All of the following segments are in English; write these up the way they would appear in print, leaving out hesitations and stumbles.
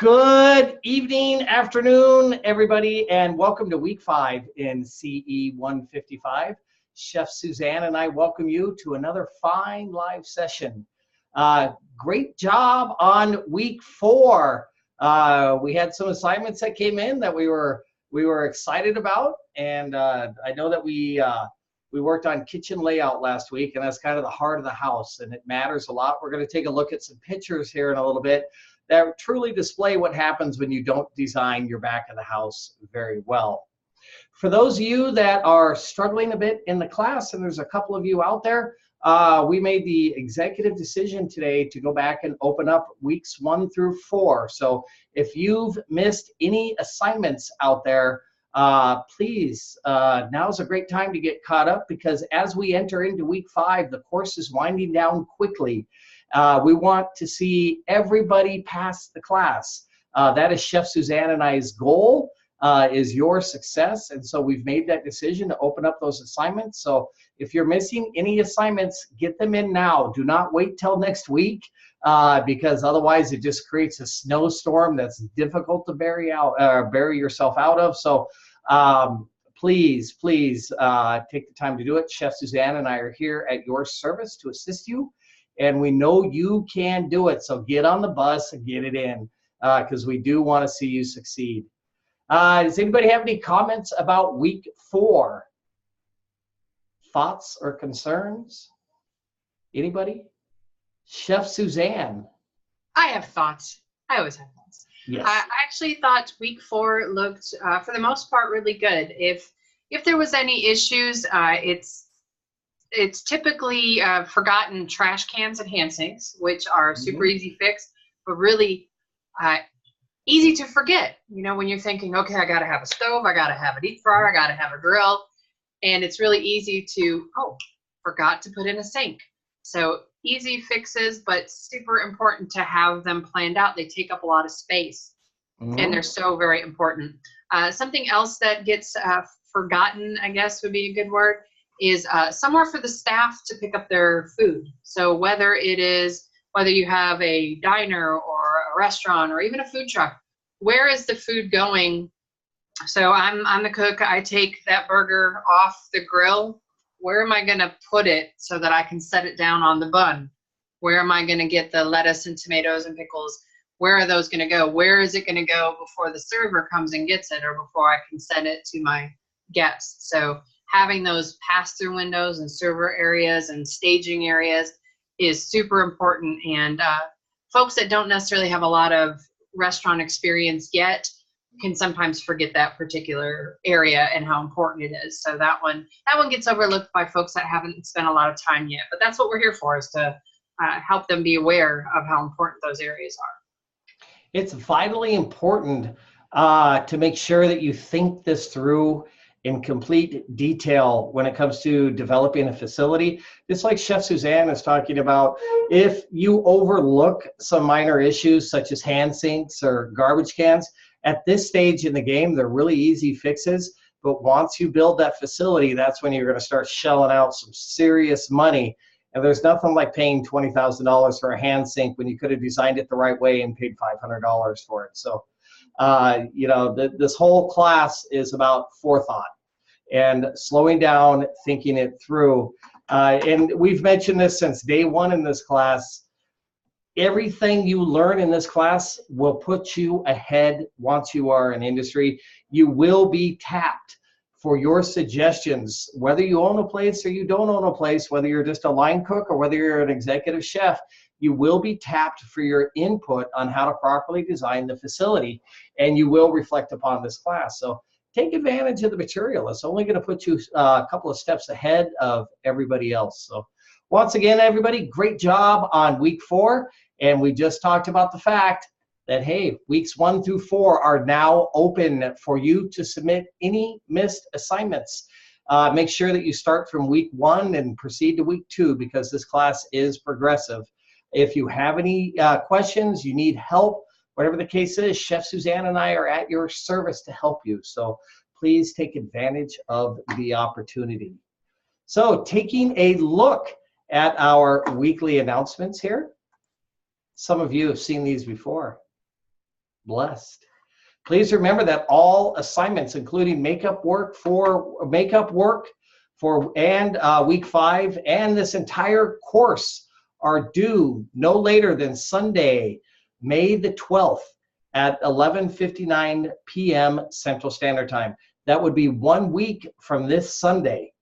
Good evening, afternoon, everybody, and welcome to week 5 in CE 155. Chef Suzanne and I welcome you to another fine live session. Great job on week 4. We had some assignments that came in that we were excited about, and I know that we worked on kitchen layout last week, and that's kind of the heart of the house, and it matters a lot. We're going to take a look at some pictures here in a little bit that truly display what happens when you don't design your back of the house very well. For those of you that are struggling a bit in the class, and there's a couple of you out there, we made the executive decision today to go back and open up weeks 1 through 4. So if you've missed any assignments out there, please, now's a great time to get caught up, because as we enter into week 5, the course is winding down quickly. We want to see everybody pass the class. That is Chef Suzanne and I's goal, is your success. And so we've made that decision to open up those assignments. So if you're missing any assignments, get them in now. Do not wait till next week, because otherwise it just creates a snowstorm that's difficult to bury yourself out of. So please take the time to do it. Chef Suzanne and I are here at your service to assist you. And we know you can do it. So get on the bus and get it in, because we do want to see you succeed. Does anybody have any comments about week 4? Thoughts or concerns? Anybody? Chef Suzanne. I have thoughts. I always have thoughts. Yes. I actually thought week 4 looked, for the most part, really good. If there was any issues, it's typically forgotten trash cans and hand sinks, which are super easy fix, but really easy to forget. You know, when you're thinking, okay, I got to have a stove, I got to have a deep fryer, I got to have a grill, and it's really easy to, forgot to put in a sink. So easy fixes, but super important to have them planned out. They take up a lot of space, and they're so very important. Something else that gets forgotten, I guess would be a good word, is somewhere for the staff to pick up their food. So whether you have a diner or a restaurant or even a food truck, where is the food going? So I'm the cook. I take that burger off the grill. Where am I going to put it so that I can set it down on the bun? Where am I going to get the lettuce and tomatoes and pickles? Where are those going to go? Where is it going to go before the server comes and gets it, or before I can send it to my guests? So having those pass-through windows and server areas and staging areas is super important. And folks that don't necessarily have a lot of restaurant experience yet can sometimes forget that particular area and how important it is. So that one gets overlooked by folks that haven't spent a lot of time yet. But that's what we're here for, is to help them be aware of how important those areas are. It's vitally important to make sure that you think this through in complete detail when it comes to developing a facility. Just like Chef Suzanne is talking about, if you overlook some minor issues such as hand sinks or garbage cans, at this stage in the game, they're really easy fixes. But once you build that facility, that's when you're going to start shelling out some serious money. And there's nothing like paying $20,000 for a hand sink when you could have designed it the right way and paid $500 for it. So this whole class is about forethought and slowing down, thinking it through. And we've mentioned this since day 1 in this class. Everything you learn in this class will put you ahead once you are in industry. You will be tapped for your suggestions, whether you own a place or you don't own a place, whether you're just a line cook or whether you're an executive chef. You will be tapped for your input on how to properly design the facility, and you will reflect upon this class. So take advantage of the material. It's only going to put you a couple of steps ahead of everybody else. So once again, everybody, great job on week 4. And we just talked about the fact that, hey, weeks 1 through 4 are now open for you to submit any missed assignments. Make sure that you start from week 1 and proceed to week 2, because this class is progressive. If you have any questions, you need help, whatever the case is, Chef Suzanne and I are at your service to help you. So please take advantage of the opportunity. So taking a look at our weekly announcements here. Some of you have seen these before. blessed. Please remember that all assignments, including makeup work for week 5 and this entire course, are due no later than Sunday, May the 12th at 11:59 p.m. Central Standard Time. That would be 1 week from this Sunday.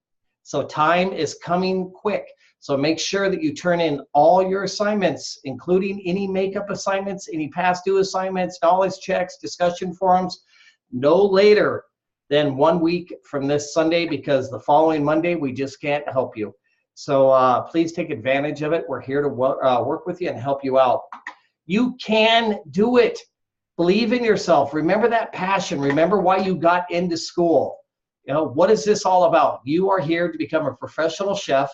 So time is coming quick. So make sure that you turn in all your assignments, including any makeup assignments, any past due assignments, knowledge checks, discussion forums, no later than 1 week from this Sunday, because the following Monday, we just can't help you. So please take advantage of it. We're here to work with you and help you out. You can do it. Believe in yourself. Remember that passion. Remember why you got into school. You know, what is this all about? You are here to become a professional chef.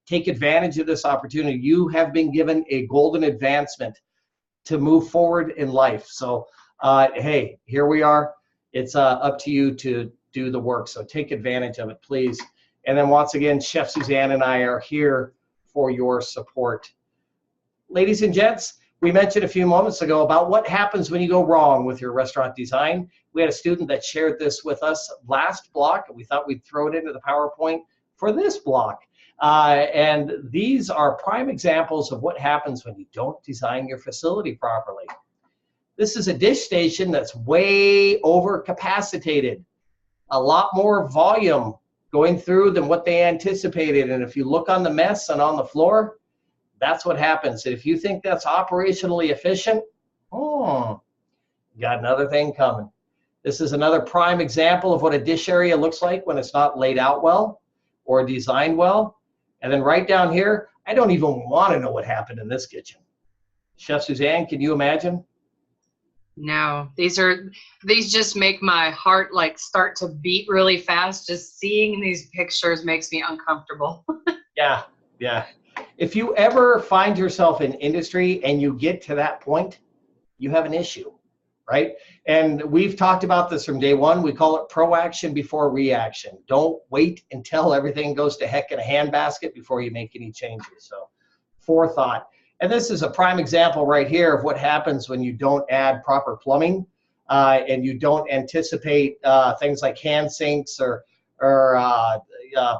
Take advantage of this opportunity. You have been given a golden advancement to move forward in life. So, hey, here we are. It's up to you to do the work. So take advantage of it, please. And then once again, Chef Suzanne and I are here for your support. Ladies and gents, we mentioned a few moments ago about what happens when you go wrong with your restaurant design. We had a student that shared this with us last block, and we thought we'd throw it into the PowerPoint for this block. And these are prime examples of what happens when you don't design your facility properly. This is a dish station that's way over capacitated. A lot more volume going through than what they anticipated. And if you look on the mess and on the floor, that's what happens. And if you think that's operationally efficient, you got another thing coming. This is another prime example of what a dish area looks like when it's not laid out well or designed well. And then right down here, I don't even want to know what happened in this kitchen. Chef Suzanne, can you imagine? No, these just make my heart like start to beat really fast. Just seeing these pictures makes me uncomfortable. Yeah. If you ever find yourself in industry and you get to that point, you have an issue, right? And we've talked about this from day one. We call it proaction before reaction. Don't wait until everything goes to heck in a handbasket before you make any changes. So forethought. And this is a prime example right here of what happens when you don't add proper plumbing and you don't anticipate things like hand sinks or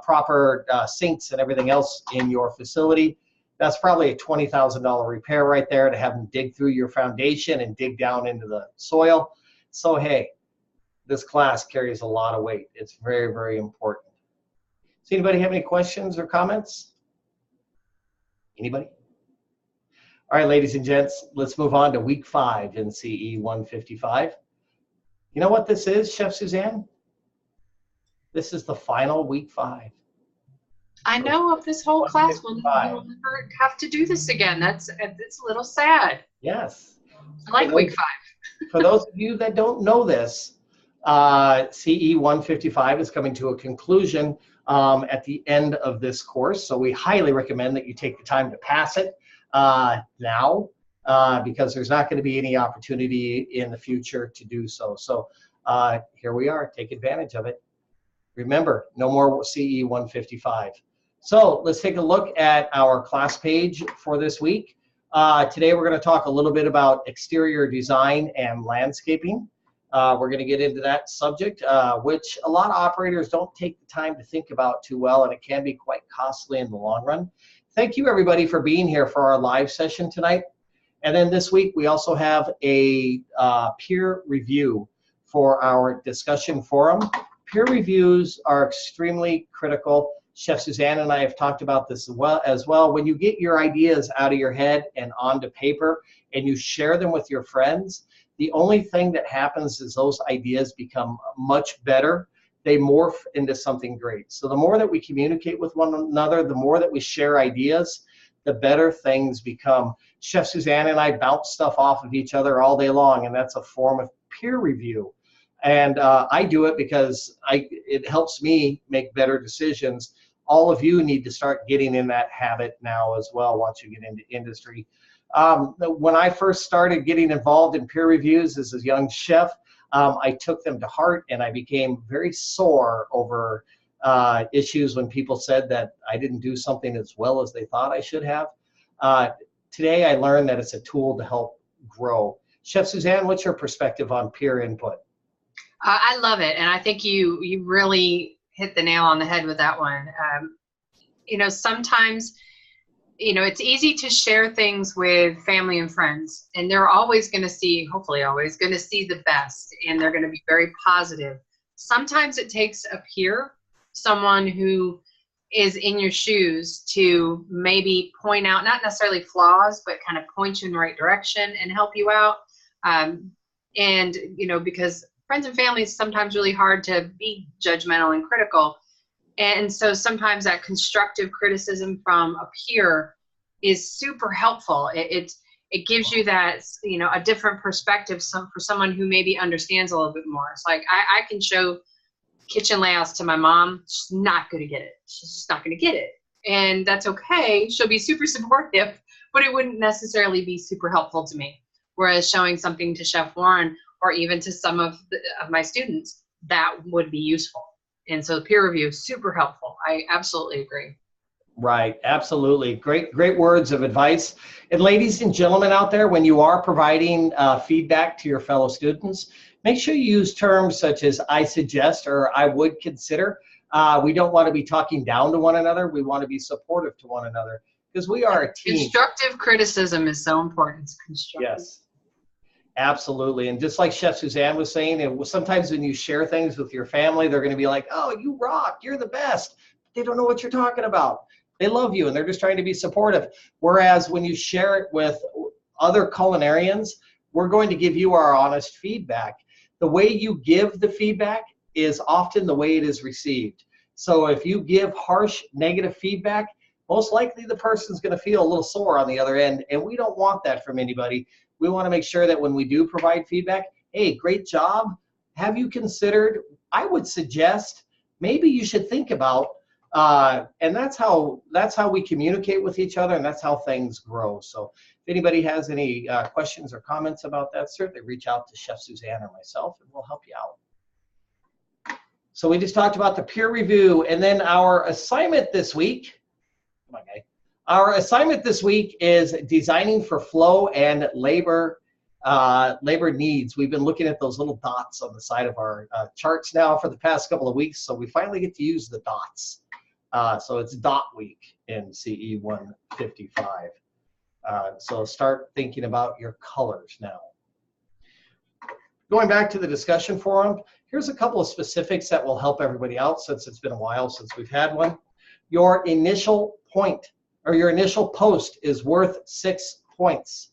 proper sinks and everything else in your facility. That's probably a $20,000 repair right there, to have them dig through your foundation and dig down into the soil. So hey, this class carries a lot of weight. It's very, very important. Does anybody have any questions or comments? Anybody? All right, ladies and gents, let's move on to week 5 in CE 155. You know what this is, Chef Suzanne? This is the final week 5. I know of this whole class. We'll never have to do this again. It's a little sad. Yes. I like week 5. For those of you that don't know this, CE 155 is coming to a conclusion at the end of this course. So we highly recommend that you take the time to pass it now, because there's not going to be any opportunity in the future to do so. So here we are. Take advantage of it. Remember, no more CE 155. So let's take a look at our class page for this week. Today we're going to talk a little bit about exterior design and landscaping. We're going to get into that subject, which a lot of operators don't take the time to think about too well, and it can be quite costly in the long run. Thank you, everybody, for being here for our live session tonight. And then this week, we also have a peer review for our discussion forum. Peer reviews are extremely critical. Chef Suzanne and I have talked about this as well. When you get your ideas out of your head and onto paper and you share them with your friends, the only thing that happens is those ideas become much better. They morph into something great. So the more that we communicate with one another, the more that we share ideas, the better things become. Chef Suzanne and I bounce stuff off of each other all day long, and that's a form of peer review. And I do it because it helps me make better decisions. All of you need to start getting in that habit now as well once you get into industry. When I first started getting involved in peer reviews as a young chef, I took them to heart, and I became very sore over issues when people said that I didn't do something as well as they thought I should have. Today I learned that it's a tool to help grow. Chef Suzanne, what's your perspective on peer input? I love it, and I think you really hit the nail on the head with that one. Sometimes, it's easy to share things with family and friends, and they're always going to see, hopefully always going to see the best, and they're going to be very positive. Sometimes it takes a peer, someone who is in your shoes, to maybe point out, not necessarily flaws, but kind of point you in the right direction and help you out. Because friends and family is sometimes really hard to be judgmental and critical. And so sometimes that constructive criticism from a peer is super helpful. It gives you that, a different perspective for someone who maybe understands a little bit more. It's like, I can show kitchen layouts to my mom. She's not going to get it. She's just not going to get it. And that's okay. She'll be super supportive, but it wouldn't necessarily be super helpful to me. Whereas showing something to Chef Warren or even to some of my students, that would be useful. And so peer review is super helpful. I absolutely agree. Right, absolutely. Great words of advice. And ladies and gentlemen out there, when you are providing feedback to your fellow students, make sure you use terms such as I suggest or I would consider. We don't want to be talking down to one another. We want to be supportive to one another because we are a team. Constructive criticism is so important. Yes, absolutely. And just like Chef Suzanne was saying, sometimes when you share things with your family, they're going to be like, oh, you rock, you're the best. They don't know what you're talking about. They love you and they're just trying to be supportive. Whereas when you share it with other culinarians, we're going to give you our honest feedback. The way you give the feedback is often the way it is received. So if you give harsh, negative feedback, most likely the person's going to feel a little sore on the other end, and we don't want that from anybody. We want to make sure that when we do provide feedback, hey, great job. Have you considered, I would suggest, maybe you should think about, and that's how we communicate with each other, and that's how things grow. So if anybody has any questions or comments about that, certainly reach out to Chef Suzanne or myself, and we'll help you out. So we just talked about the peer review, and then our assignment this week, our assignment this week is designing for flow and labor needs. We've been looking at those little dots on the side of our charts now for the past couple of weeks, so we finally get to use the dots. So it's dot week in CE 155. So start thinking about your colors now. Going back to the discussion forum, here's a couple of specifics that will help everybody out since it's been a while since we've had one. Your initial point or your initial post is worth 6 points.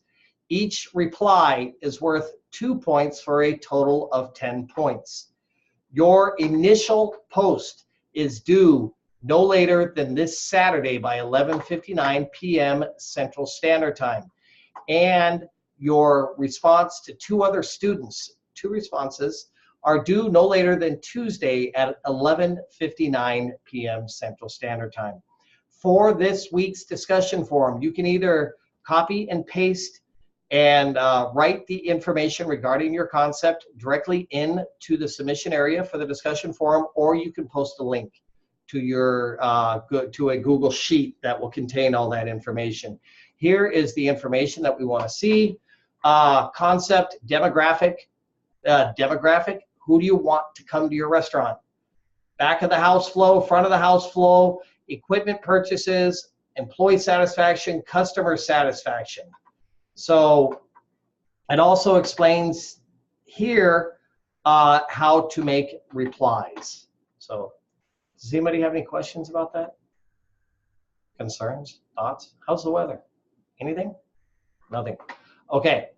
Each reply is worth 2 points for a total of 10 points. Your initial post is due no later than this Saturday by 11:59 p.m. Central Standard Time. And your response to 2 other students, 2 responses, are due no later than Tuesday at 11:59 p.m. Central Standard Time. For this week's discussion forum, you can either copy and paste and write the information regarding your concept directly into the submission area for the discussion forum, or you can post a link to your to a Google Sheet that will contain all that information. Here is the information that we want to see. Concept, demographic, who do you want to come to your restaurant? Back of the house flow, front of the house flow, equipment purchases, employee satisfaction, customer satisfaction. So it also explains here how to make replies. So does anybody have any questions about that? Concerns, thoughts? How's the weather? Anything? Nothing. Okay.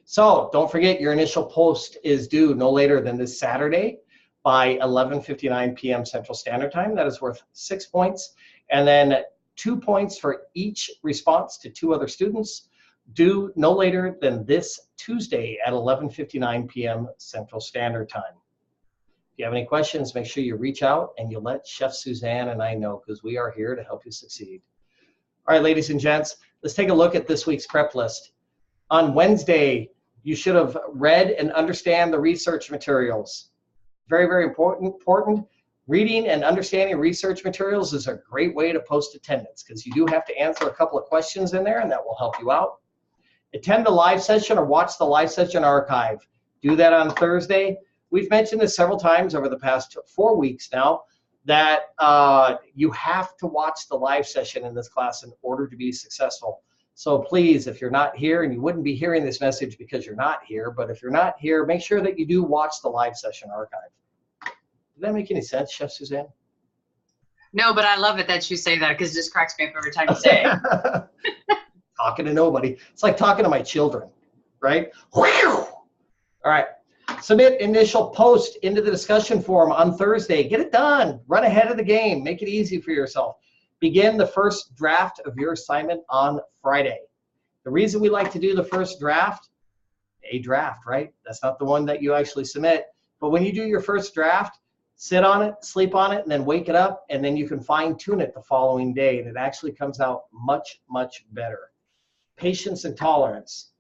So don't forget your initial post is due no later than this Saturday by 11:59 p.m. Central Standard Time. That is worth 6 points. And then 2 points for each response to 2 other students, due no later than this Tuesday at 11:59 p.m. Central Standard Time. If you have any questions, make sure you reach out and you let Chef Suzanne and I know, because we are here to help you succeed. All right, ladies and gents, let's take a look at this week's prep list. On Wednesday, you should have read and understand the research materials. Very, very important. Reading and understanding research materials is a great way to post attendance, because you do have to answer a couple of questions in there, and that will help you out. Attend the live session or watch the live session archive. Do that on Thursday. We've mentioned this several times over the past 4 weeks now, that you have to watch the live session in this class in order to be successful. So please, if you're not here, and you wouldn't be hearing this message because you're not here, but if you're not here, make sure that you do watch the live session archive. Did that make any sense, Chef Suzanne? No, but I love it that you say that because it just cracks me up every time you say it. Talking to nobody. It's like talking to my children, right? All right. Submit initial post into the discussion forum on Thursday. Get it done. Run ahead of the game. Make it easy for yourself. Begin the first draft of your assignment on Friday. The reason we like to do the first draft, a draft, right? That's not the one that you actually submit. But when you do your first draft, sit on it, sleep on it, and then wake it up, and then you can fine tune it the following day, and it actually comes out much, much better. Patience and tolerance.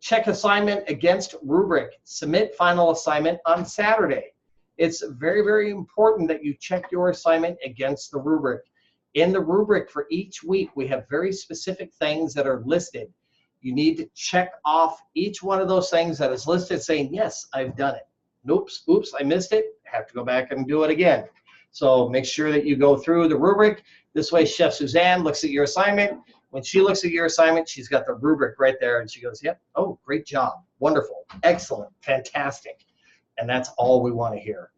Check assignment against rubric. Submit final assignment on Saturday. It's very, very important that you check your assignment against the rubric. In the rubric for each week, we have very specific things that are listed. You need to check off each one of those things that is listed saying, yes, I've done it. Oops, I missed it. I have to go back and do it again. So make sure that you go through the rubric. This way, Chef Suzanne looks at your assignment. When she looks at your assignment, she's got the rubric right there, and she goes, yep, oh, great job, wonderful, excellent, fantastic. And that's all we want to hear.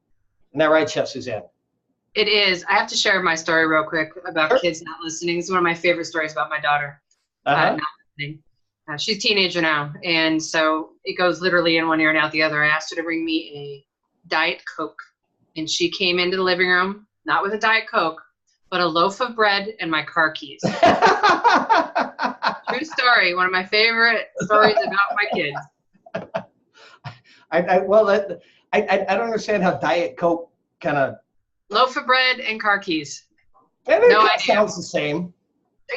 Isn't that right, Chef Suzanne? It is. I have to share my story real quick about kids not listening. It's one of my favorite stories about my daughter not listening. She's a teenager now, and so it goes literally in one ear and out the other. I asked her to bring me a Diet Coke, and she came into the living room, not with a Diet Coke, but a loaf of bread and my car keys. True story. One of my favorite stories about my kids. I don't understand how Diet Coke kind of. Loaf of bread and car keys. No idea. Sounds the same.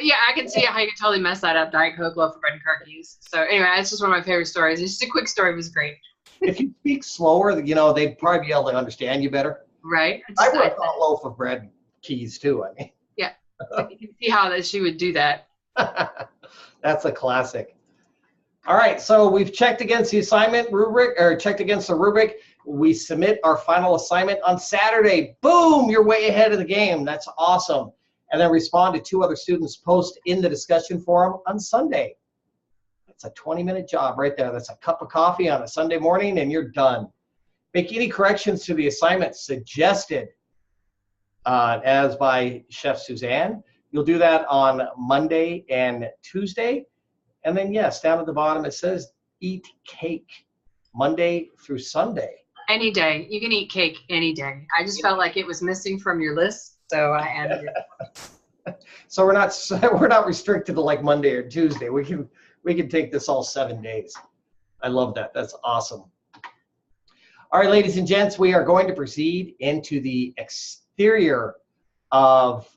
Yeah, I can see how you could totally mess that up. Diet Coke, loaf of bread, and car keys. So anyway, it's just one of my favorite stories. It's just a quick story. It was great. If you speak slower, they'd probably be able to understand you better. Right. I would have thought loaf of bread, keys too. I mean. Yeah. You can see how that she would do that. That's a classic. All right, so we've checked against the assignment rubric, or checked against the rubric. We submit our final assignment on Saturday. Boom, you're way ahead of the game. That's awesome. And then respond to 2 other students' post in the discussion forum on Sunday. That's a 20-minute job right there. That's a cup of coffee on a Sunday morning, and you're done. Make any corrections to the assignment suggested as by Chef Suzanne. You'll do that on Monday and Tuesday. And then, yes, down at the bottom it says eat cake Monday through Sunday. Any day. You can eat cake any day. I just felt like it was missing from your list, so I added it. So we're not restricted to like Monday or Tuesday. We can take this all 7 days. I love that. That's awesome. All right, ladies and gents, we are going to proceed into the exterior of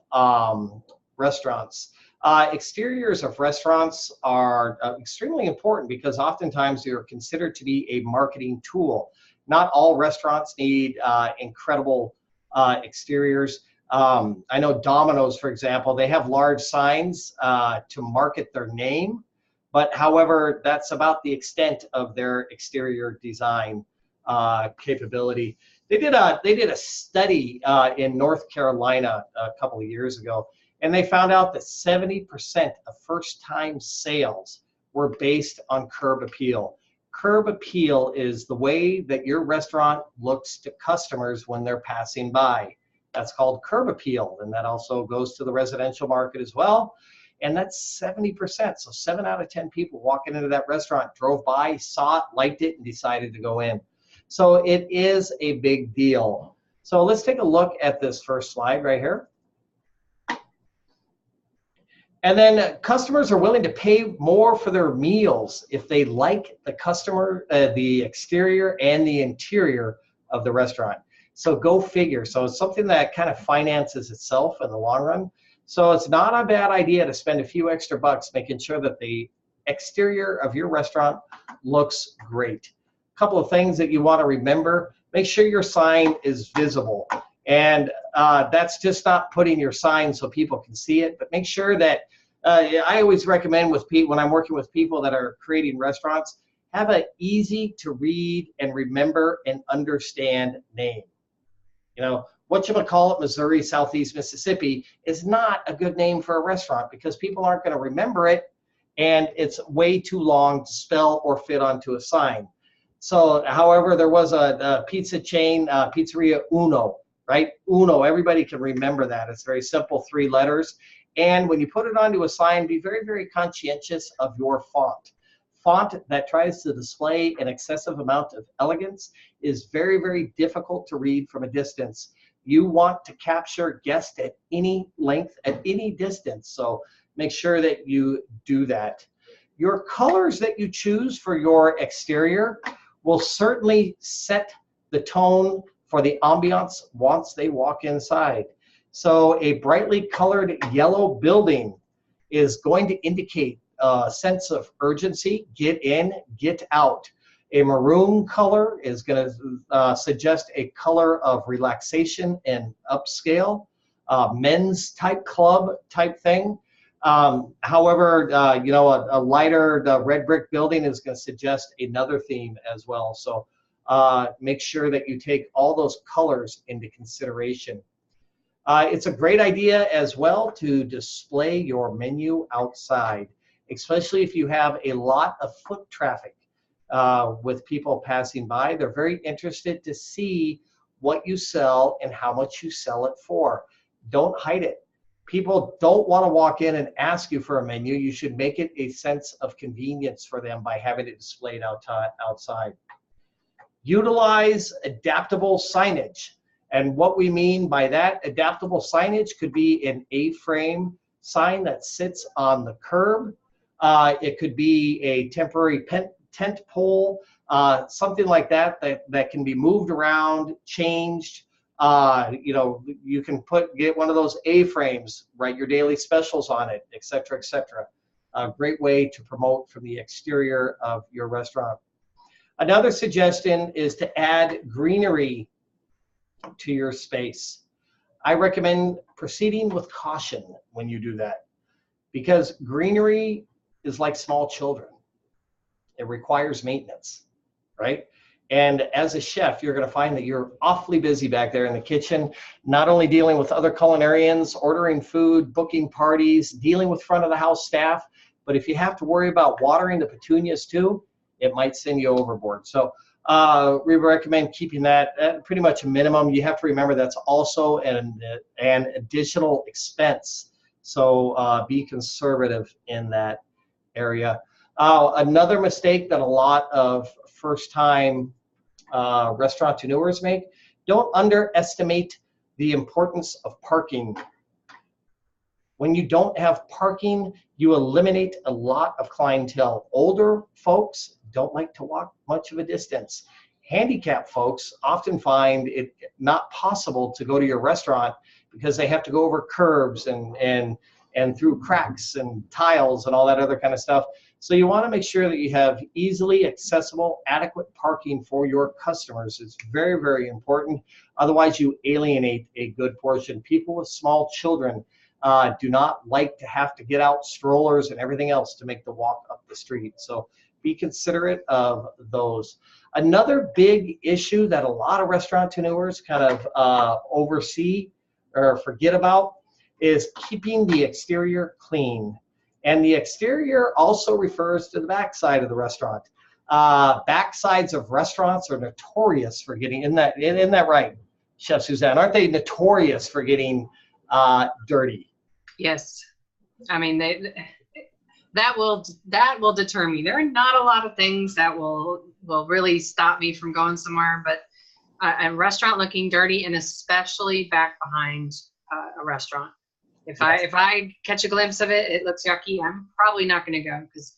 restaurants. Exteriors of restaurants are extremely important because oftentimes they are considered to be a marketing tool. Not all restaurants need incredible exteriors. I know Domino's, for example, they have large signs to market their name, but however, that's about the extent of their exterior design capability. They did a study in North Carolina a couple of years ago, and they found out that 70% of first-time sales were based on curb appeal. Curb appeal is the way that your restaurant looks to customers when they're passing by. That's called curb appeal, and that also goes to the residential market as well. And that's 70%. So 7 out of 10 people walking into that restaurant drove by, saw it, liked it, and decided to go in. So it is a big deal. So let's take a look at this first slide right here. And then customers are willing to pay more for their meals if they like the exterior and the interior of the restaurant. So go figure. So it's something that kind of finances itself in the long run. So it's not a bad idea to spend a few extra bucks making sure that the exterior of your restaurant looks great. A couple of things that you want to remember: make sure your sign is visible. And that's just not putting your sign so people can see it, but make sure that I always recommend with people when I'm working with people that are creating restaurants, have an easy to read and remember and understand name. You know, whatchamacallit, Missouri, Southeast Mississippi is not a good name for a restaurant because people aren't going to remember it, and it's way too long to spell or fit onto a sign. So, however, there was a pizza chain, Pizzeria Uno, right? Uno, everybody can remember that. It's very simple, 3 letters. And when you put it onto a sign, be very, very conscientious of your font. Font that tries to display an excessive amount of elegance is very, very difficult to read from a distance. You want to capture guests at any length, at any distance. So make sure that you do that. Your colors that you choose for your exterior will certainly set the tone for the ambiance once they walk inside. So a brightly colored yellow building is going to indicate a sense of urgency, get in, get out. A maroon color is going to suggest a color of relaxation and upscale, men's type club type thing. However, you know, a lighter red brick building is going to suggest another theme as well. So make sure that you take all those colors into consideration. It's a great idea as well to display your menu outside, especially if you have a lot of foot traffic with people passing by. They're very interested to see what you sell and how much you sell it for. Don't hide it. People don't want to walk in and ask you for a menu. You should make it a sense of convenience for them by having it displayed outside. Utilize adaptable signage. And what we mean by that, adaptable signage could be an A-frame sign that sits on the curb. It could be a temporary tent pole, something like that, that can be moved around, changed. You know, you can get one of those A-frames, write your daily specials on it, et cetera, et cetera. A great way to promote from the exterior of your restaurant. Another suggestion is to add greenery to your space. I recommend proceeding with caution when you do that, because greenery is like small children. It requires maintenance, right? And as a chef, you're going to find that you're awfully busy back there in the kitchen, not only dealing with other culinarians, ordering food, booking parties, dealing with front of the house staff, but if you have to worry about watering the petunias too, it might send you overboard. So we recommend keeping that at pretty much a minimum. You have to remember that's also an additional expense. So be conservative in that area. Another mistake that a lot of first-time restaurateurs make, don't underestimate the importance of parking. When you don't have parking, you eliminate a lot of clientele. Older folks don't like to walk much of a distance. Handicapped folks often find it not possible to go to your restaurant because they have to go over curbs and through cracks and tiles and all that other kind of stuff. So you want to make sure that you have easily accessible, adequate parking for your customers. It's very, very important. Otherwise, you alienate a good portion. People with small children do not like to have to get out strollers and everything else to make the walk up the street. So be considerate of those. Another big issue that a lot of restaurateurs kind of oversee or forget about is keeping the exterior clean. And the exterior also refers to the backside of the restaurant. Backsides of restaurants are notorious for getting, isn't that right, Chef Suzanne? Aren't they notorious for getting dirty? Yes. I mean, that will deter me. There are not a lot of things that will really stop me from going somewhere, but a restaurant looking dirty, and especially back behind a restaurant. If I catch a glimpse of it, it looks yucky, I'm probably not going to go, because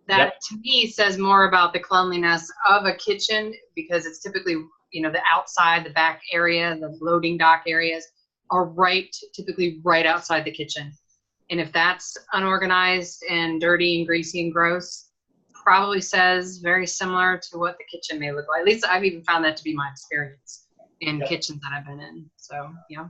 that to me says more about the cleanliness of a kitchen, because it's typically, you know, the outside, the back area, the loading dock areas are typically right outside the kitchen. And if that's unorganized and dirty and greasy and gross, probably says very similar to what the kitchen may look like. At least I've even found that to be my experience in kitchens that I've been in. So, yeah.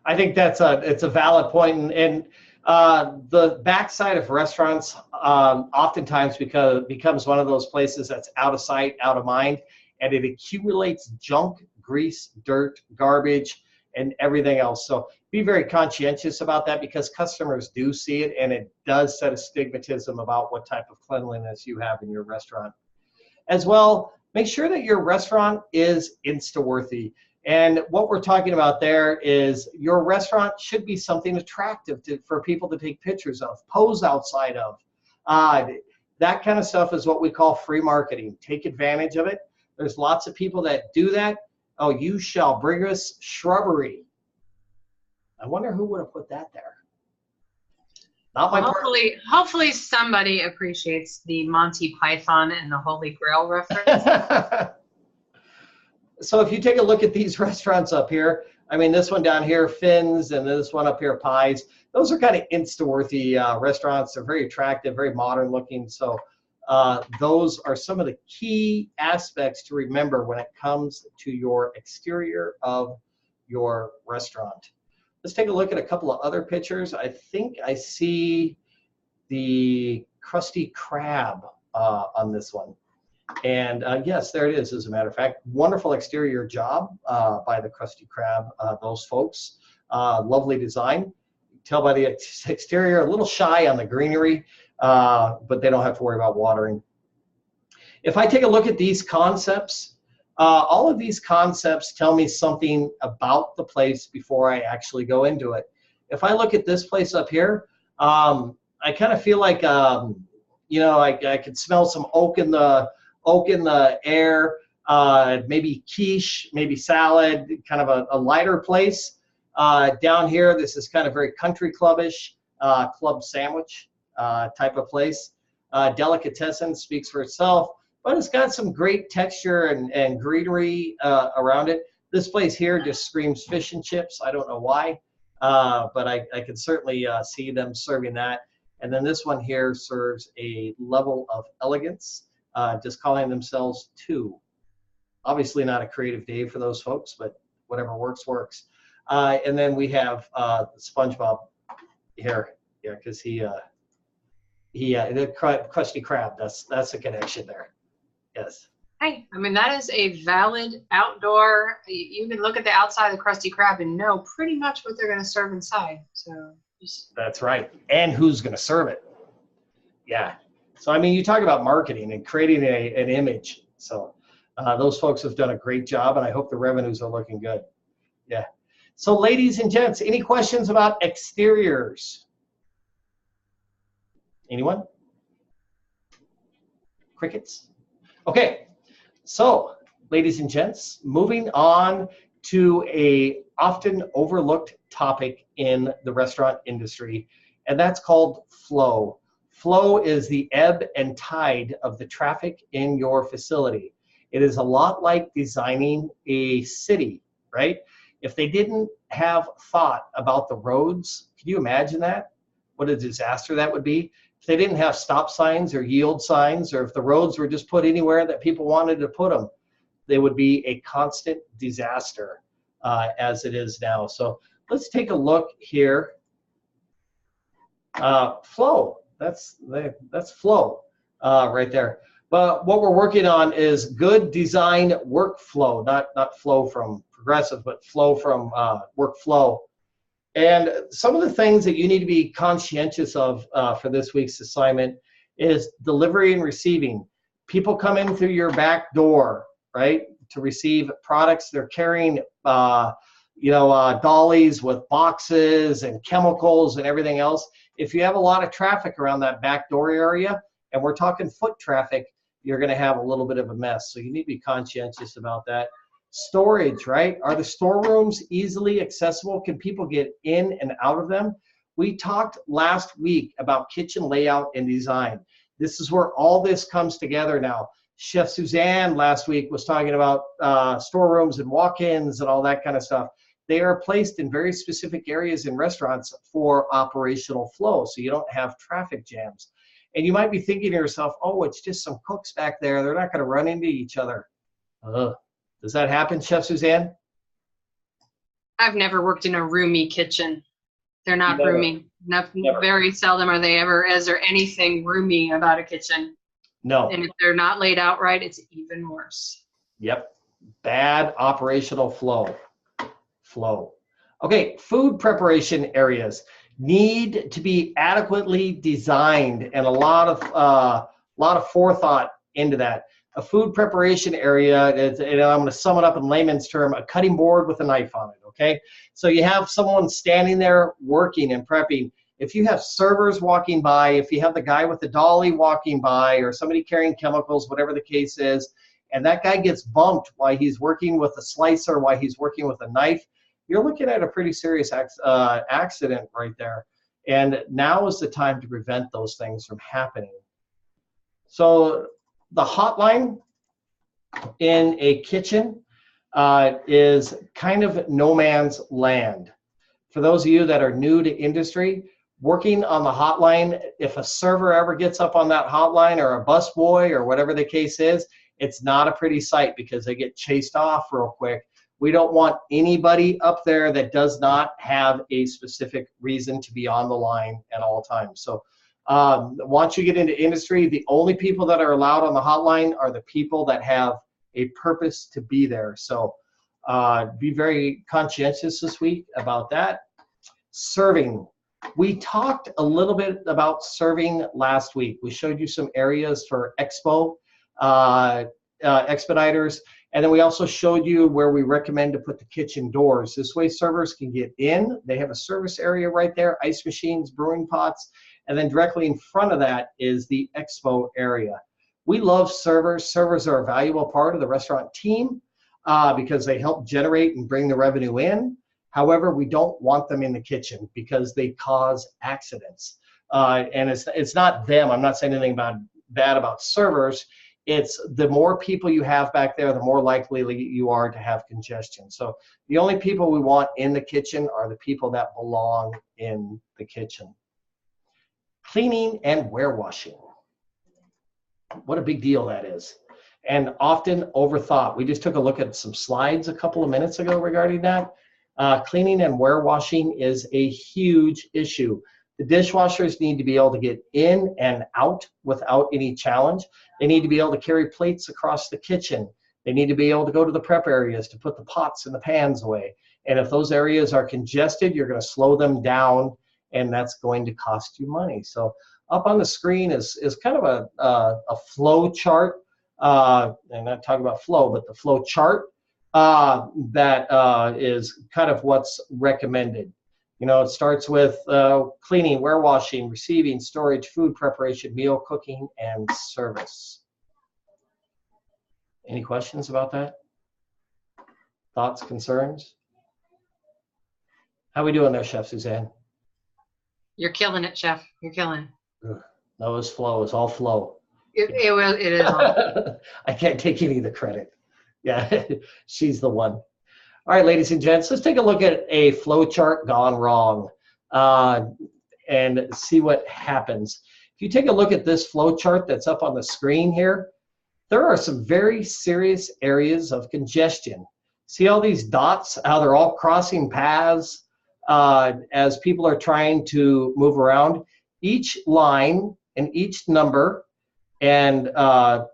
I think it's a valid point. And The backside of restaurants oftentimes becomes one of those places that's out of sight, out of mind, and it accumulates junk, grease, dirt, garbage, and everything else. So be very conscientious about that because customers do see it, and it does set a stigmatism about what type of cleanliness you have in your restaurant. As well, make sure that your restaurant is Insta-worthy. And what we're talking about there is your restaurant should be something attractive for people to take pictures of, pose outside of. That kind of stuff is what we call free marketing. Take advantage of it. There's lots of people that do that. Oh, you shall bring us shrubbery. I wonder who would have put that there. Not my hopefully somebody appreciates the Monty Python and the Holy Grail reference. So if you take a look at these restaurants up here, I mean, this one down here, Finn's, and this one up here, Pies, those are kind of Insta-worthy restaurants. They're very attractive, very modern looking. So those are some of the key aspects to remember when it comes to your exterior of your restaurant. Let's take a look at a couple of other pictures. I think I see the Krusty Krab on this one. And yes, there it is, as a matter of fact. Wonderful exterior job by the Krusty Krab, those folks. Lovely design. Tell by the exterior, a little shy on the greenery, but they don't have to worry about watering. If I take a look at these concepts, all of these concepts tell me something about the place before I actually go into it. If I look at this place up here, I kind of feel like, you know, I could smell some oak in the air, maybe quiche, maybe salad, kind of a lighter place. Down here, this is kind of very country clubbish, club sandwich type of place. Delicatessen speaks for itself, but it's got some great texture and greenery around it. This place here just screams fish and chips. I don't know why, but I can certainly see them serving that. And then this one here serves a level of elegance, just calling themselves Two. Obviously not a creative day for those folks, but whatever works, works. And then we have SpongeBob here, yeah, because the Krusty Krab, that's a connection there. Yes. Hey, I mean, that is a valid outdoor, you can look at the outside of the Krusty Krab and know pretty much what they're going to serve inside. So that's right. And who's going to serve it. Yeah. So, I mean, you talk about marketing and creating an image. So those folks have done a great job, and I hope the revenues are looking good. Yeah. So, ladies and gents, any questions about exteriors? Anyone? Crickets? Okay. So, ladies and gents, moving on to a often overlooked topic in the restaurant industry, and that's called flow. Flow is the ebb and tide of the traffic in your facility. It is a lot like designing a city, right? If they didn't have thought about the roads, can you imagine that? What a disaster that would be. If they didn't have stop signs or yield signs, or if the roads were just put anywhere that people wanted to put them, they would be a constant disaster as it is now. So let's take a look here. Flow, that's flow right there. But what we're working on is good design workflow, not flow from Progressive, but flow from workflow. And some of the things that you need to be conscientious of for this week's assignment is delivery and receiving. People come in through your back door, right, to receive products. They're carrying, dollies with boxes and chemicals and everything else. If you have a lot of traffic around that back door area, and we're talking foot traffic, you're going to have a little bit of a mess. So you need to be conscientious about that. Storage, right? Are the storerooms easily accessible? Can people get in and out of them? We talked last week about kitchen layout and design. This is where all this comes together now. Chef Suzanne last week was talking about storerooms and walk-ins and all that kind of stuff. They are placed in very specific areas in restaurants for operational flow, so you don't have traffic jams. And you might be thinking to yourself, oh, it's just some cooks back there. They're not going to run into each other. Does that happen, Chef Suzanne? I've never worked in a roomy kitchen. They're not Never. roomy. Never. Very seldom are they ever. Is there anything roomy about a kitchen? No. And if they're not laid out right, it's even worse. Yep. Bad operational flow. Okay, food preparation areas need to be adequately designed, and a lot of forethought into that. A food preparation area, I'm going to sum it up in layman's term, a cutting board with a knife on it, okay? So you have someone standing there working and prepping. If you have servers walking by, if you have the guy with the dolly walking by, or somebody carrying chemicals, whatever the case is, and that guy gets bumped while he's working with a slicer, while he's working with a knife, you're looking at a pretty serious accident right there. And now is the time to prevent those things from happening. So the hotline in a kitchen is kind of no man's land. For those of you that are new to industry, working on the hotline, if a server ever gets up on that hotline, or a busboy, or whatever the case is, it's not a pretty sight because they get chased off real quick. We don't want anybody up there that does not have a specific reason to be on the line at all times. So once you get into industry, the only people that are allowed on the hotline are the people that have a purpose to be there. So be very conscientious this week about that. Serving. We talked a little bit about serving last week. We showed you some areas for expo expediters. And then we also showed you where we recommend to put the kitchen doors. This way servers can get in. They have a service area right there, ice machines, brewing pots, and then directly in front of that is the expo area. We love servers. Servers are a valuable part of the restaurant team because they help generate and bring the revenue in. However, we don't want them in the kitchen because they cause accidents. And it's not them. I'm not saying anything bad about servers. It's the more people you have back there, the more likely you are to have congestion. So the only people we want in the kitchen are the people that belong in the kitchen. Cleaning and warewashing. What a big deal that is. And often overthought. We just took a look at some slides a couple of minutes ago regarding that. Cleaning and warewashing is a huge issue. The dishwashers need to be able to get in and out without any challenge. They need to be able to carry plates across the kitchen. They need to be able to go to the prep areas to put the pots and the pans away. And if those areas are congested, you're going to slow them down, and that's going to cost you money. So up on the screen is kind of a flow chart, and not talking about flow, but the flow chart that is kind of what's recommended. You know, it starts with cleaning, warewashing, receiving, storage, food preparation, meal cooking, and service. Any questions about that? Thoughts, concerns? How we doing there, Chef Suzanne? You're killing it, Chef. You're killing it. No, it's flow. It's all flow. It is. All. I can't take any of the credit. Yeah, she's the one. All right, ladies and gents, let's take a look at a flow chart gone wrong and see what happens. If you take a look at this flow chart that's up on the screen here, there are some very serious areas of congestion. See all these dots, how they're all crossing paths as people are trying to move around. Each line and each number and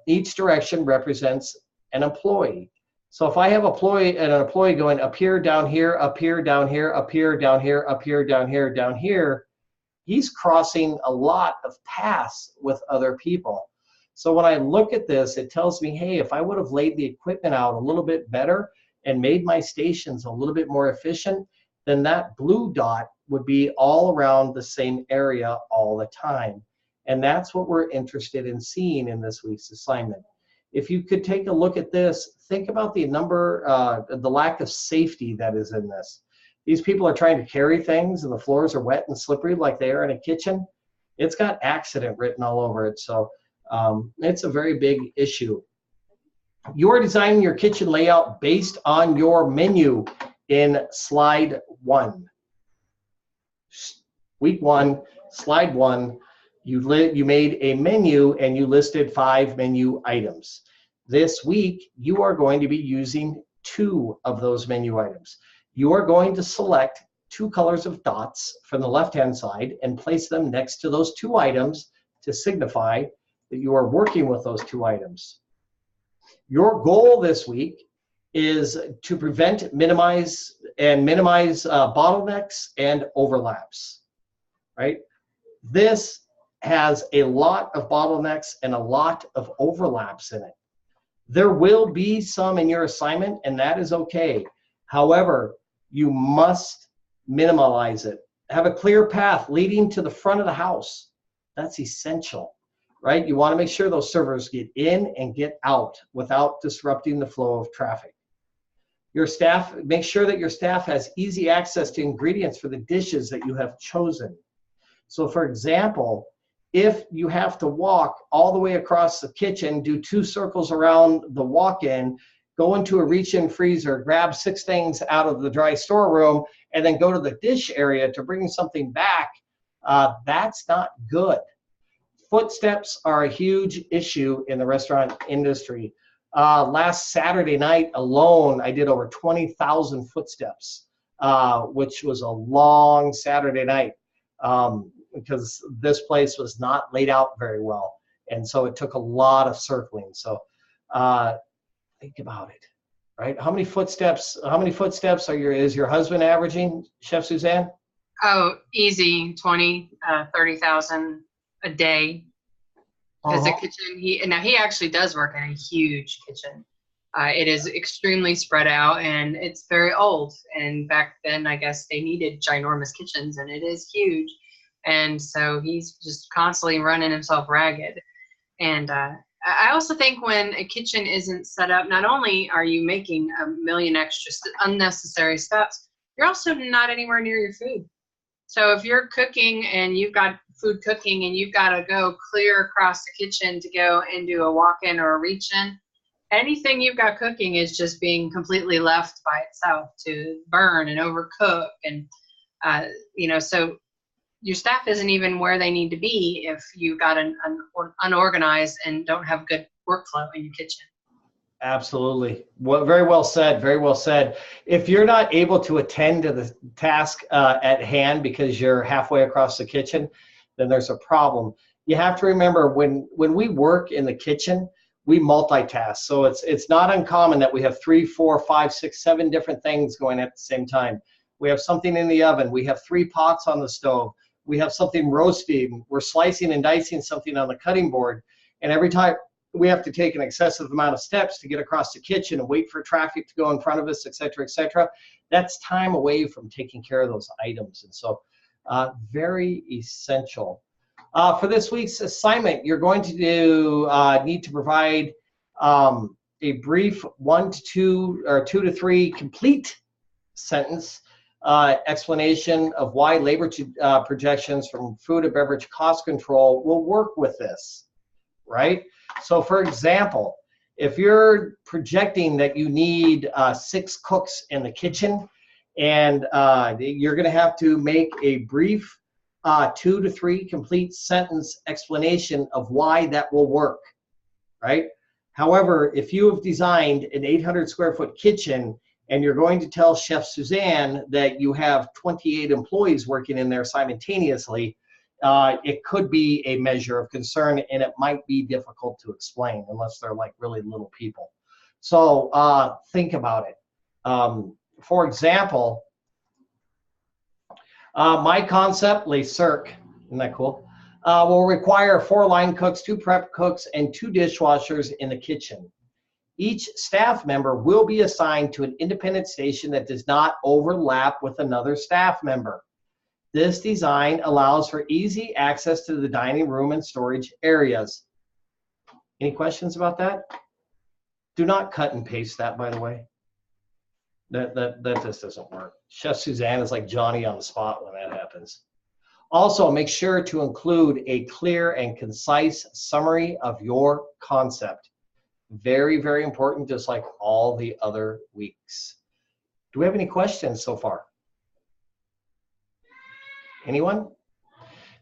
each direction represents an employee. So if I have an employee going up here, down here, up here, down here, up here, down here, up here, down here, down here, he's crossing a lot of paths with other people. So when I look at this, it tells me, hey, if I would have laid the equipment out a little bit better and made my stations a little bit more efficient, then that blue dot would be all around the same area all the time. And that's what we're interested in seeing in this week's assignment. If you could take a look at this, think about the lack of safety that is in this. These people are trying to carry things and the floors are wet and slippery like they are in a kitchen. It's got accident written all over it. So it's a very big issue. You're designing your kitchen layout based on your menu in slide 1. Week 1, slide 1. You made a menu and you listed 5 menu items. This week, you are going to be using 2 of those menu items. You are going to select two colors of dots from the left-hand side and place them next to those two items to signify that you are working with those two items. Your goal this week is to prevent, minimize bottlenecks and overlaps, right? This has a lot of bottlenecks and a lot of overlaps in it. There will be some in your assignment, and that is okay. However, you must minimize it. Have a clear path leading to the front of the house. That's essential, right? You want to make sure those servers get in and get out without disrupting the flow of traffic. Your staff, make sure that your staff has easy access to ingredients for the dishes that you have chosen. So for example, if you have to walk all the way across the kitchen, do 2 circles around the walk-in, go into a reach-in freezer, grab 6 things out of the dry storeroom, and then go to the dish area to bring something back, that's not good. Footsteps are a huge issue in the restaurant industry. Last Saturday night alone, I did over 20,000 footsteps, which was a long Saturday night because this place was not laid out very well. And so it took a lot of circling. So think about it, right? How many footsteps is your husband averaging, Chef Suzanne? Oh, easy, 20, 30,000 a day. Because the kitchen, he actually does work in a huge kitchen. It is extremely spread out and it's very old. And back then, I guess they needed ginormous kitchens, and it is huge. And so he's just constantly running himself ragged. And I also think when a kitchen isn't set up, not only are you making a million extra unnecessary steps, you're also not anywhere near your food. So if you're cooking and you've got food cooking and you've got to go clear across the kitchen to go and do a walk-in or a reach-in, anything you've got cooking is just being completely left by itself to burn and overcook. And, so your staff isn't even where they need to be if you've got an unorganized and don't have good workflow in your kitchen. Absolutely. Well, very well said. Very well said. If you're not able to attend to the task at hand because you're halfway across the kitchen, then there's a problem. You have to remember when we work in the kitchen, we multitask. So it's not uncommon that we have 3, 4, 5, 6, 7 different things going at the same time. We have something in the oven. We have 3 pots on the stove. We have something roasting. We're slicing and dicing something on the cutting board. And every time we have to take an excessive amount of steps to get across the kitchen and wait for traffic to go in front of us, et cetera, et cetera. That's time away from taking care of those items. And so very essential. For this week's assignment, you're going to need to provide a brief 1 to 2 or 2 to 3 complete sentence explanation of why labor projections from food and beverage cost control will work with this, right? So for example, if you're projecting that you need 6 cooks in the kitchen, and you're going to have to make a brief 2 to 3 complete sentence explanation of why that will work, right? However, if you have designed an 800 square foot kitchen and you're going to tell Chef Suzanne that you have 28 employees working in there simultaneously, it could be a measure of concern, and it might be difficult to explain unless they're like really little people. So think about it. For example, my concept, Le Cirque, isn't that cool? Will require 4 line cooks, 2 prep cooks, and 2 dishwashers in the kitchen. Each staff member will be assigned to an independent station that does not overlap with another staff member. This design allows for easy access to the dining room and storage areas. Any questions about that? Do not cut and paste that, by the way. That just doesn't work. Chef Suzanne is like Johnny on the spot when that happens. Also, make sure to include a clear and concise summary of your concept. Very, very important, just like all the other weeks. Do we have any questions so far? Anyone?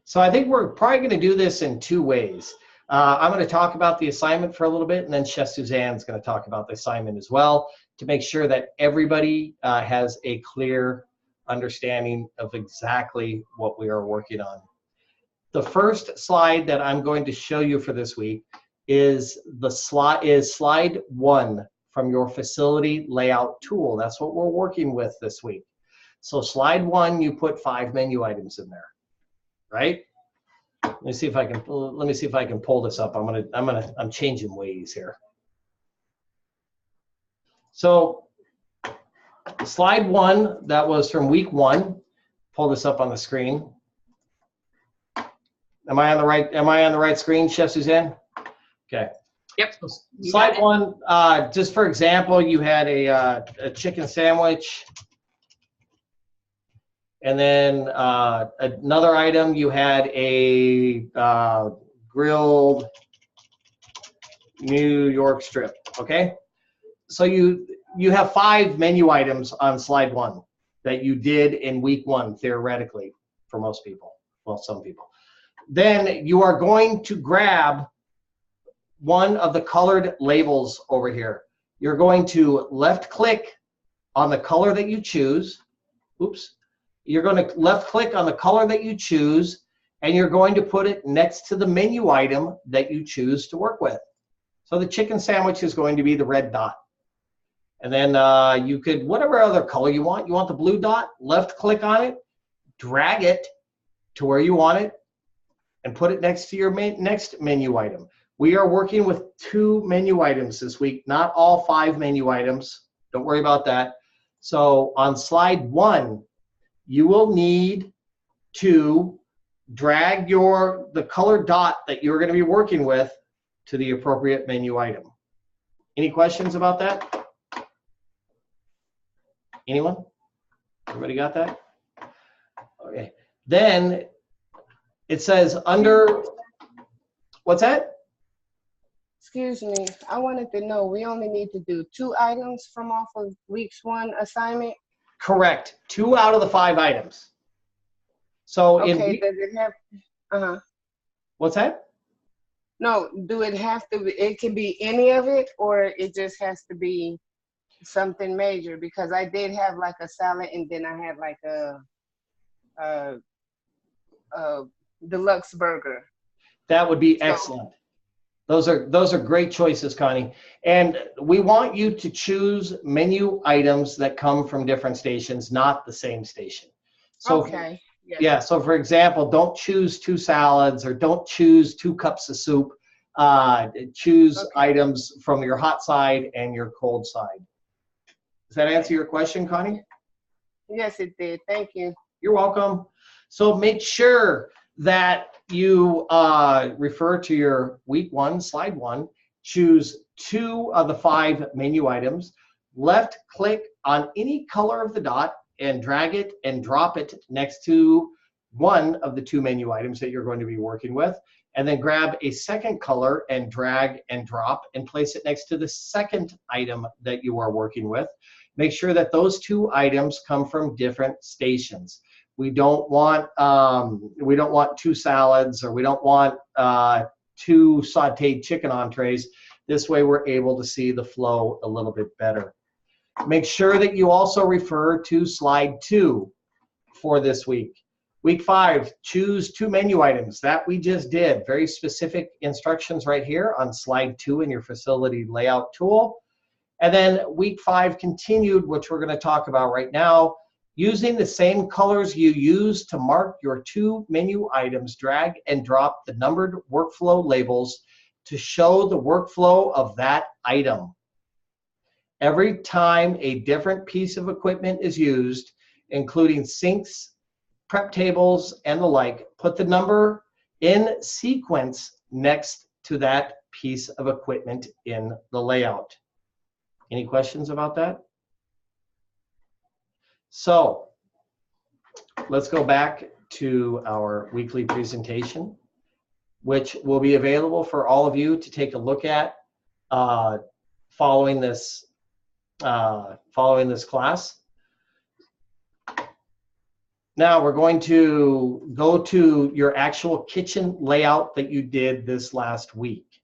So I think we're probably going to do this in 2 ways. I'm going to talk about the assignment for a little bit, and then Chef Suzanne's going to talk about the assignment as well to make sure that everybody has a clear understanding of exactly what we are working on. The first slide that I'm going to show you for this week is slide 1 from your facility layout tool. That's what we're working with this week. So slide 1, you put 5 menu items in there, right? Let me see if I can pull this up. I'm changing ways here. So slide 1, that was from week 1. Pull this up on the screen. Am I on the right screen, Chef Suzanne? Okay. Yep. Slide 1, just for example, you had a chicken sandwich. And then another item, you had a grilled New York strip, okay? So you have 5 menu items on slide 1 that you did in week 1, theoretically, for most people, well, some people. Then you are going to grab one of the colored labels over here. You're going to left click on the color that you choose. Oops. You're going to left click on the color that you choose, and you're going to put it next to the menu item that you choose to work with. So the chicken sandwich is going to be the red dot. And then you could, whatever other color you want the blue dot, left click on it, drag it to where you want it, and put it next to your next menu item. We are working with 2 menu items this week, not all 5 menu items. Don't worry about that. So on slide 1, you will need to drag the colored dot that you're going to be working with to the appropriate menu item. Any questions about that? Anyone? Everybody got that? Okay. Then it says under, what's that? Excuse me, I wanted to know, we only need to do 2 items from off of week's 1 assignment? Correct. 2 out of the 5 items. So okay, does it have, what's that? No, do it have to be, it can be any of it, or it just has to be something major? Because I did have like a salad, and then I had like a deluxe burger. That would be excellent. Those are great choices, Connie. And we want you to choose menu items that come from different stations, not the same station. So, okay. Yes. Yeah. So for example, don't choose 2 salads or don't choose 2 cups of soup. Choose items from your hot side and your cold side. Does that answer your question, Connie? Yes, it did. Thank you. You're welcome. So make sure that you refer to your week 1, slide 1, choose 2 of the 5 menu items, left click on any color of the dot and drag it and drop it next to one of the 2 menu items that you're going to be working with, and then grab a second color and drag and drop and place it next to the second item that you are working with. Make sure that those 2 items come from different stations. We don't want 2 salads, or we don't want 2 sauteed chicken entrees. This way we're able to see the flow a little bit better. Make sure that you also refer to slide 2 for this week. Week 5, choose 2 menu items. That we just did. Very specific instructions right here on slide 2 in your facility layout tool. And then week 5 continued, which we're going to talk about right now. Using the same colors you use to mark your 2 menu items, drag and drop the numbered workflow labels to show the workflow of that item. Every time a different piece of equipment is used, including sinks, prep tables, and the like, put the number in sequence next to that piece of equipment in the layout. Any questions about that? So let's go back to our weekly presentation, which will be available for all of you to take a look at following this class. Now we're going to go to your actual kitchen layout that you did this last week.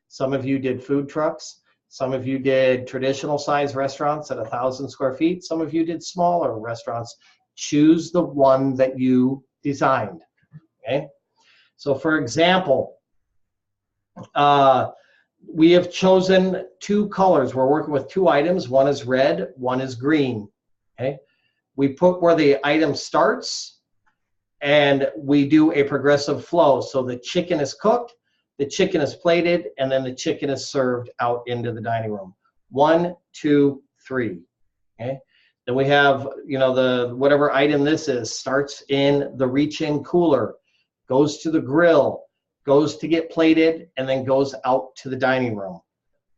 Some of you did food trucks. Some of you did traditional size restaurants at 1,000 square feet. Some of you did smaller restaurants choose the one that you designed. Okay, so for example, we have chosen 2 colors. We're working with 2 items. One is red, one is green. Okay, we put where the item starts, and we do a progressive flow. So the chicken is cooked, the chicken is plated, and then the chicken is served out into the dining room. 1, 2, 3. Okay, then we have, you know, the whatever item this is starts in the reach-in cooler, goes to the grill, goes to get plated, and then goes out to the dining room.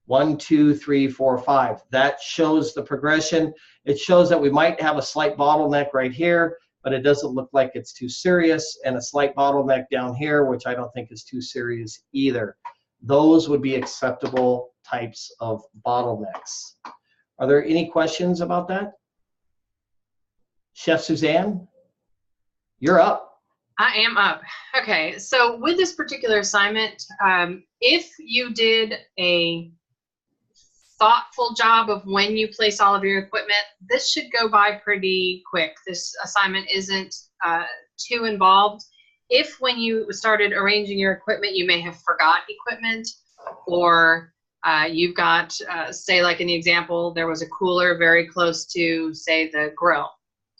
1, 2, 3, 4, 5. That shows the progression. It shows that we might have a slight bottleneck right here, but it doesn't look like it's too serious, and a slight bottleneck down here, which I don't think is too serious either. Those would be acceptable types of bottlenecks. Are there any questions about that? Chef Suzanne, you're up. I am up. Okay, so with this particular assignment, if you did a thoughtful job of when you place all of your equipment, this should go by pretty quick. This assignment isn't too involved. If when you started arranging your equipment, you may have forgot equipment, or you've got, say like in the example, there was a cooler very close to, say, the grill.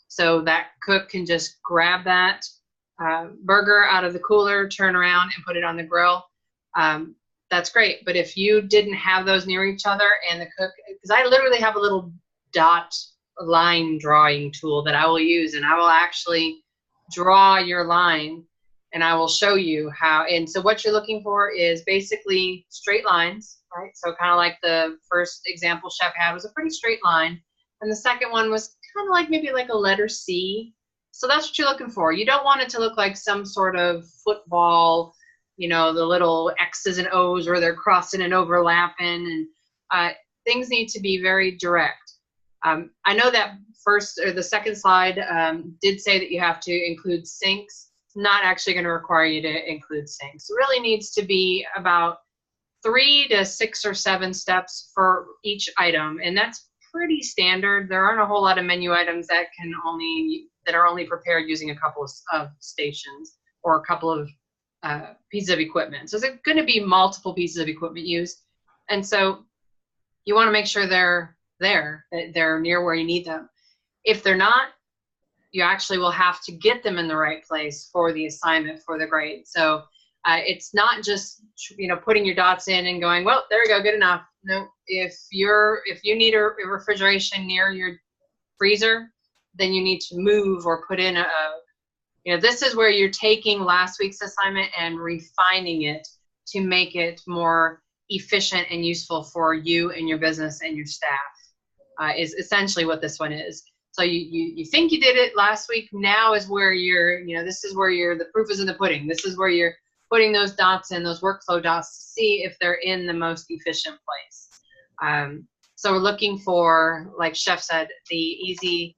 So that cook can just grab that burger out of the cooler, turn around and put it on the grill. That's great. But if you didn't have those near each other and the cook, because I literally have a little dot line drawing tool that I will use, and I will actually draw your line and I will show you how. And so what you're looking for is basically straight lines, right? So kind of like the first example Chef had was a pretty straight line. And the second one was kind of like maybe like a letter C. So that's what you're looking for. You don't want it to look like some sort of football, you know, the little X's and O's where they're crossing and overlapping, and things need to be very direct. I know that first or the second slide did say that you have to include sinks. It's not actually going to require you to include sinks. It really needs to be about 3 to 6 or 7 steps for each item, and that's pretty standard. There aren't a whole lot of menu items that are only prepared using a couple of stations or a couple of pieces of equipment. So there's going to be multiple pieces of equipment used, and so you want to make sure they're there, that they're near where you need them. If they're not, you actually will have to get them in the right place for the assignment, for the grade. So it's not just, you know, putting your dots in and going, well, there we go, good enough. No, if you need a refrigeration near your freezer, then you need to move or put in this is where you're taking last week's assignment and refining it to make it more efficient and useful for you and your business and your staff, is essentially what this one is. So you think you did it last week. Now is where this is where the proof is in the pudding. This is where you're putting those dots in, those workflow dots, to see if they're in the most efficient place. So we're looking for, like Chef said, the easy,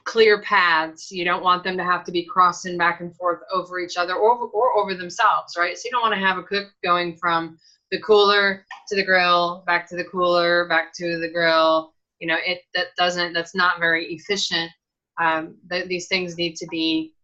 clear paths. You don't want them to have to be crossing back and forth over each other or over themselves, right? So you don't want to have a cook going from the cooler to the grill, back to the cooler, back to the grill. You know, that's not very efficient. These things need to be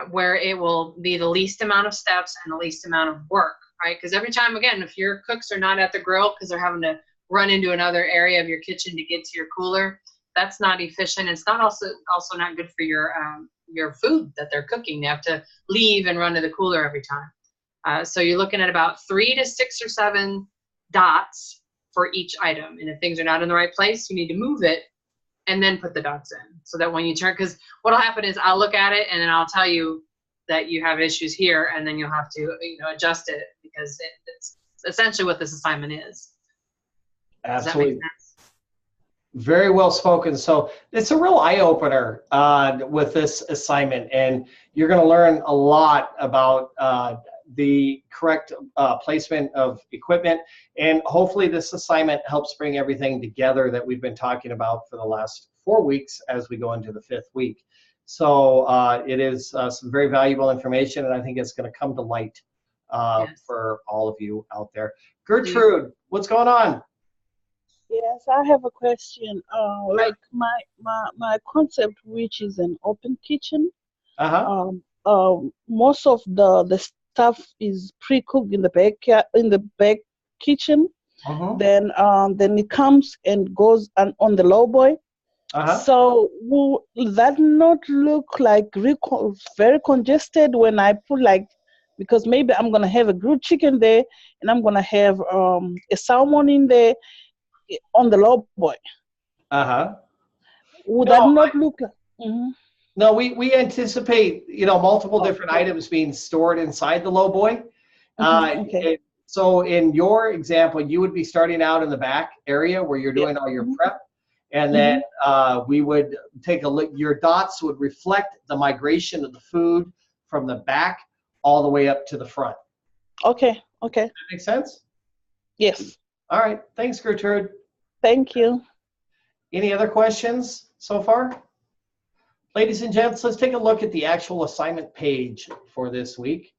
where it will be the least amount of steps and the least amount of work, right? Because every time, again, if your cooks are not at the grill because they're having to run into another area of your kitchen to get to your cooler, that's not efficient. It's not also not good for your food that they're cooking. They have to leave and run to the cooler every time. So you're looking at about 3 to 6 or 7 dots for each item. And if things are not in the right place, you need to move it and then put the dots in, so that when you turn, because what'll happen is I'll look at it and then I'll tell you that you have issues here, and then you'll have to adjust it, because it's essentially what this assignment is. Absolutely. Does that make sense? Very well spoken. So it's a real eye-opener with this assignment, and you're going to learn a lot about the correct placement of equipment, and hopefully this assignment helps bring everything together that we've been talking about for the last 4 weeks as we go into the 5th week. So it is some very valuable information, and I think it's going to come to light Yes. for all of you out there. Gertrude, what's going on? Yes, I have a question. Like my concept, which is an open kitchen. Uh-huh. Most of the stuff is pre-cooked in the back kitchen. Mm-hmm. Then it comes and goes on the lowboy. Uh-huh. So will that not look like very congested when I put like, because maybe I'm gonna have a grilled chicken there and I'm gonna have a salmon in there on the lowboy. Uh-huh. Would that No, not look like? Mhm. no, we anticipate, multiple Oh, different items being stored inside the lowboy. okay. So in your example, you would be starting out in the back area where you're Yeah. doing all your Hmm. prep, and then Hmm. we would take a look. Your dots would reflect the migration of the food from the back all the way up to the front. Okay. Okay. That make sense? Yes. All right. Thanks, Gertrude. Thank you. Any other questions so far? Ladies and gents, let's take a look at the actual assignment page for this week.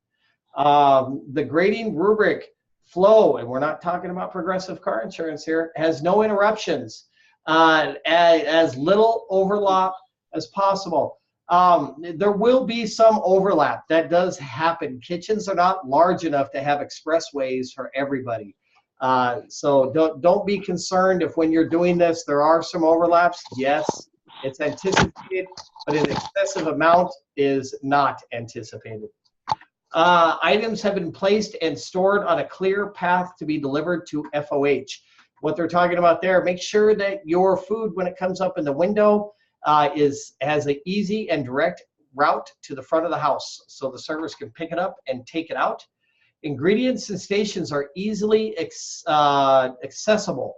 The grading rubric flow, and we're not talking about Progressive Car Insurance here, has no interruptions, as little overlap as possible. There will be some overlap. That does happen. Kitchens are not large enough to have expressways for everybody. So don't be concerned if when you're doing this, there are some overlaps. Yes, it's anticipated, but an excessive amount is not anticipated. Items have been placed and stored on a clear path to be delivered to FOH. What they're talking about there, make sure that your food, when it comes up in the window, has an easy and direct route to the front of the house so the servers can pick it up and take it out. Ingredients and stations are easily accessible,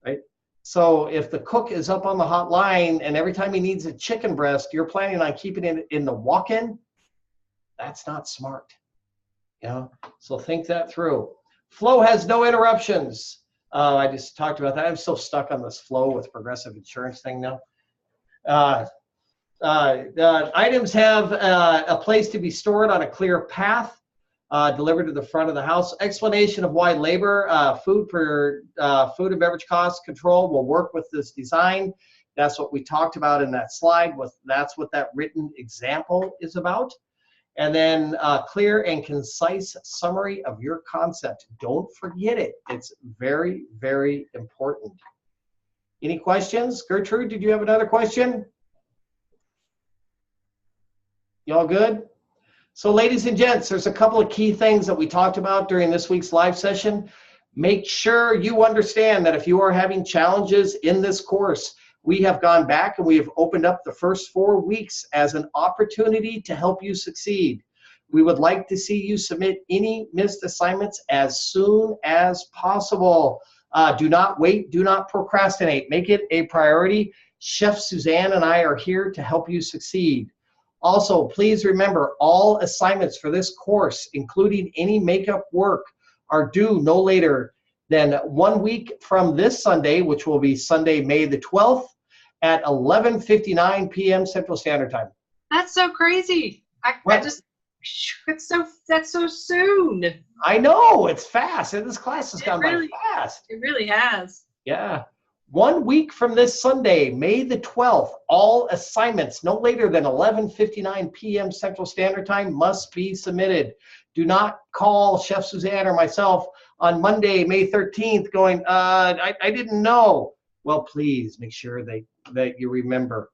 right? So if the cook is up on the hot line and every time he needs a chicken breast, you're planning on keeping it in the walk-in, that's not smart. So think that through. Flow has no interruptions. I just talked about that. I'm still stuck on this flow with Progressive Insurance thing now. Items have a place to be stored on a clear path, delivered to the front of the house. Explanation of why labor, food and beverage cost control will work with this design. That's what we talked about in that slide. That's what that written example is about. And then clear and concise summary of your concept. Don't forget it. It's very, very important. Any questions? Gertrude, did you have another question? Y'all good? So ladies and gents, there's a couple of key things that we talked about during this week's live session. Make sure you understand that if you are having challenges in this course, we have gone back and we have opened up the first 4 weeks as an opportunity to help you succeed. We would like to see you submit any missed assignments as soon as possible. Do not wait, do not procrastinate. Make it a priority. Chef Suzanne and I are here to help you succeed. Also, please remember all assignments for this course, including any makeup work, are due no later than 1 week from this Sunday, which will be Sunday, May the 12th at 11:59 p.m. Central Standard Time. That's so crazy. That's so soon. I know, it's fast. This class has gone by fast. It really has. Yeah. 1 week from this Sunday, May the 12th, all assignments no later than 11:59 p.m. Central Standard Time must be submitted. Do not call Chef Suzanne or myself on Monday, May 13th going, I didn't know. Well, please make sure that you remember.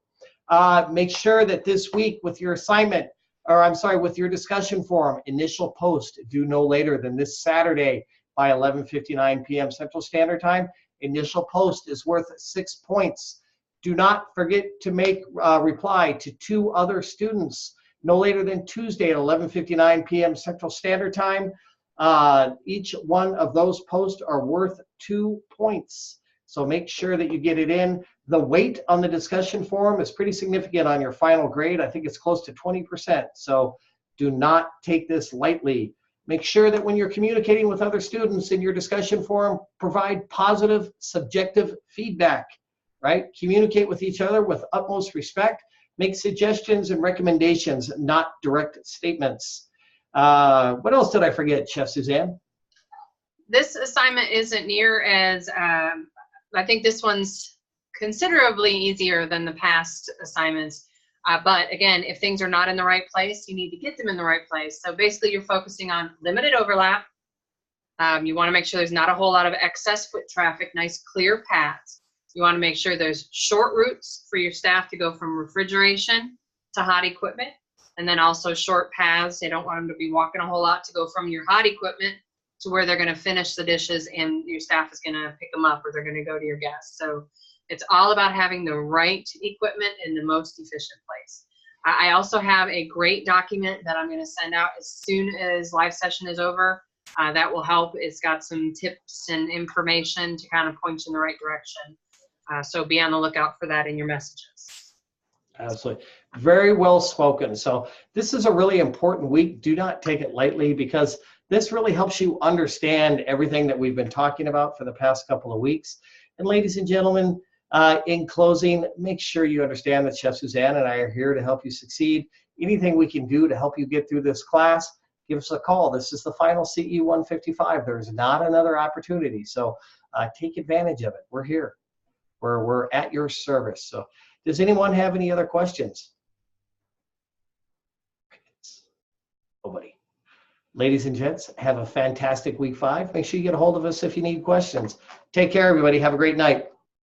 Make sure that this week with your assignment, with your discussion forum, initial post due no later than this Saturday by 11:59 p.m. Central Standard Time. Initial post is worth 6 points. Do not forget to make reply to 2 other students no later than Tuesday at 11:59 p.m. Central Standard Time. Each one of those posts are worth 2 points. So make sure that you get it in. The weight on the discussion forum is pretty significant on your final grade. I think it's close to 20%. So do not take this lightly. Make sure that when you're communicating with other students in your discussion forum, provide positive, subjective feedback, right? Communicate with each other with utmost respect. Make suggestions and recommendations, not direct statements. What else did I forget, Chef Suzanne? This assignment isn't near as I think this one's considerably easier than the past assignments. But again, if things are not in the right place, you need to get them in the right place. So basically you're focusing on limited overlap. You want to make sure there's not a whole lot of excess foot traffic, nice clear paths. You want to make sure there's short routes for your staff to go from refrigeration to hot equipment, and then also short paths. They don't want them to be walking a whole lot to go from your hot equipment to where they're going to finish the dishes and your staff is going to pick them up, or they're going to go to your guests. So it's all about having the right equipment in the most efficient place. I also have a great document that I'm going to send out as soon as live session is over. That will help. It's got some tips and information to kind of point you in the right direction. So be on the lookout for that in your messages. Absolutely. Very well spoken. So this is a really important week. Do not take it lightly, because this really helps you understand everything that we've been talking about for the past couple of weeks. And ladies and gentlemen, in closing, make sure you understand that Chef Suzanne and I are here to help you succeed. Anything we can do to help you get through this class, give us a call. This is the final CE 155. There's not another opportunity. So take advantage of it. We're here. We're at your service. So does anyone have any other questions? Nobody. Ladies and gents, have a fantastic week 5. Make sure you get a hold of us if you need questions. Take care, everybody. Have a great night.